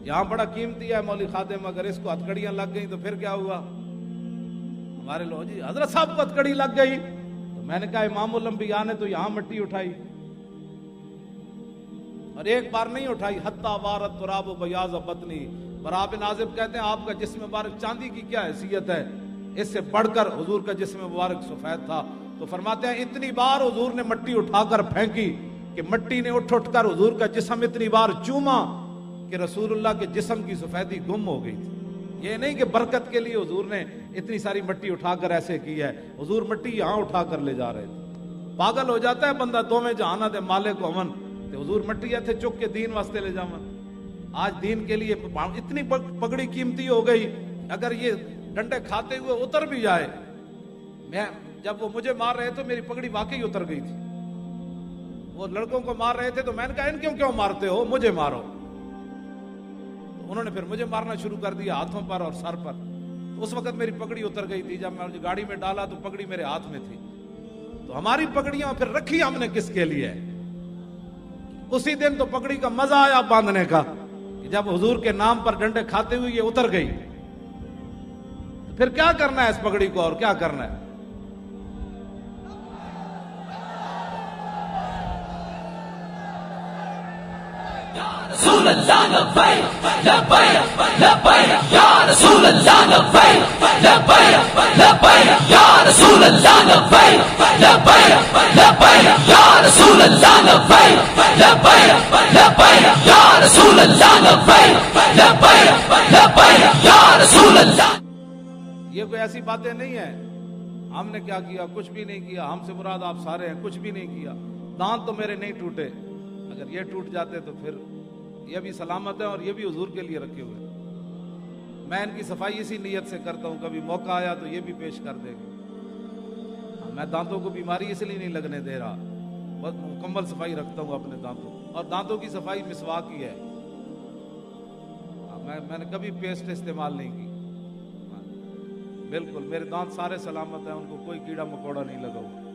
یہاں بڑا قیمتی ہے مولوی خادم، اگر اس کو ہتھکڑیاں لگ گئی تو پھر کیا ہوا؟ ہمارے لوگ جی حضرت صاحب کو ہتھکڑی لگ گئی، تو میں نے کہا امام الانبیاء نے تو یہاں مٹی اٹھائی، اور ایک بار نہیں اٹھائی، حتی وارت تراب و بیاض بطنی۔ براء بن عازب کہتے ہیں آپ کا جسم مبارک چاندی کی کیا حیثیت ہے، اس سے بڑھ کر حضور کا جسم مبارک سفید تھا۔ تو فرماتے ہیں اتنی بار حضور نے مٹی اٹھا کر پھینکی کہ مٹی نے اٹھ کر حضور کا جسم اتنی بار چوما کہ رسول اللہ کے جسم کی سفیدی گم ہو گئی تھی۔ یہ نہیں کہ برکت کے لیے حضور نے اتنی ساری مٹی اٹھا کر ایسے کی ہے، حضور مٹی یہاں اٹھا کر لے جا رہے تھے۔ پاگل ہو جاتا ہے بندہ، دو میں جہانا دے مالک و امن، تو حضور مٹی تھے چک کے دین واسطے لے جاون۔ آج دین کے لیے اتنی پگڑی قیمتی ہو گئی، اگر یہ ڈنڈے کھاتے ہوئے اتر بھی جائے، میں جب وہ مجھے مار رہے تو میری پگڑی واقعی اتر گئی تھی، وہ لڑکوں کو مار رہے تھے تو میں نے کہا ان کیوں مارتے ہو، مجھے مارو۔ انہوں نے پھر مجھے مارنا شروع کر دیا ہاتھوں پر اور سر پر۔ اس وقت میری پگڑی اتر گئی تھی، جب میں گاڑی میں ڈالا تو پگڑی میرے ہاتھ میں تھی۔ تو ہماری پگڑیاں پھر رکھی ہم نے کس کے لیے؟ اسی دن تو پگڑی کا مزہ آیا باندھنے کا، کہ جب حضور کے نام پر ڈنڈے کھاتے ہوئے یہ اتر گئی، تو پھر کیا کرنا ہے اس پگڑی کو، اور کیا کرنا ہے؟ رسول اللہ لبیک لبیک لبیک یا رسول اللہ لبیک لبیک لبیک یا رسول اللہ لبیک لبیک لبیک یا رسول اللہ لبیک لبیک لبیک یا رسول اللہ لبیک لبیک لبیک یا رسول اللہ۔ یہ کوئی ایسی باتیں نہیں ہیں ہم نے کیا کیا، کچھ بھی نہیں کیا، ہم سے مراد آپ سارے ہیں، کچھ بھی نہیں کیا۔ دانت تو میرے نہیں ٹوٹے، اگر یہ ٹوٹ جاتے تو پھر یہ بھی سلامت ہے اور یہ بھی حضور کے لیے رکھے ہوئے۔ میں ان کی صفائی اسی نیت سے کرتا ہوں، کبھی موقع آیا تو یہ بھی پیش کر دے گا۔ میں دانتوں کو بیماری اس لیے نہیں لگنے دے رہا، بس مکمل صفائی رکھتا ہوں اپنے دانتوں، اور دانتوں کی صفائی مسواک ہی ہے، میں نے کبھی پیسٹ استعمال نہیں کی۔ بالکل میرے دانت سارے سلامت ہیں، ان کو کوئی کیڑا مکوڑا نہیں لگا ہوا۔